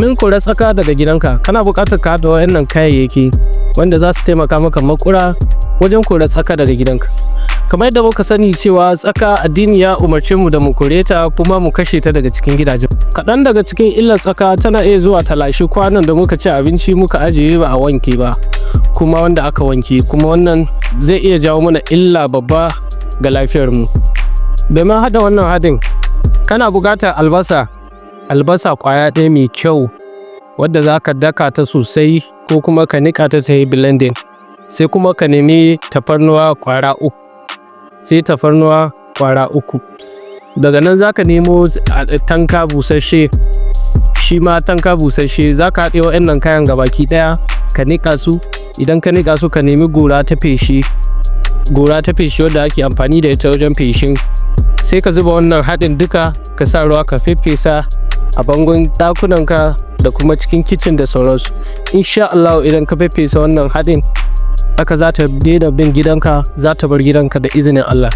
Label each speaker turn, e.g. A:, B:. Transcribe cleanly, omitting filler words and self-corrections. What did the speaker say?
A: Min kore tsaka daga gidanka kana buƙatar ka haɗa waɗannan kayayyaki wanda za su taimaka maka makura wajen kore tsaka daga gidanka. Kamar yadda muka sani cewa tsaka addini ya umarce mu da mu kore ta kuma mu kashe ta daga cikin gidajen. Kaɗan daga cikin illar tsaka tana iya zuwa ta lashi kwanon da muka ci abinci muka ajiye ba a wanke ba kuma wanda aka wanke, kuma wannan zai iya jawo mana illa babba ga lafiyarmu. Domin haɗa wannan haɗin kana buƙatar albasa ƙwaya ɗaya mai kyau wadda za ka daka ta sosai ko kuma ka niƙa ta yi blending, sai kuma ka nemi tafarnuwa ƙwara uku. Daga nan za ka nemo tanka busasshe, shi ma tanka busasshe za ka haɗe waɗannan kayan gabaki ɗaya ka niƙa su. Idan ka niƙa su ka nemi gora ta feshi wadda ake amfani da ita wajen feshin, sai ka zuba wannan haɗin duka ka sa ruwa ka feffesa a bangon ɗakunanka da kuma cikin kicin da sauransu. Insha Allah idan ka feffesa wannan haɗin haka za ta daina bin gidanka, za ta bar gidanka da izinin Allah.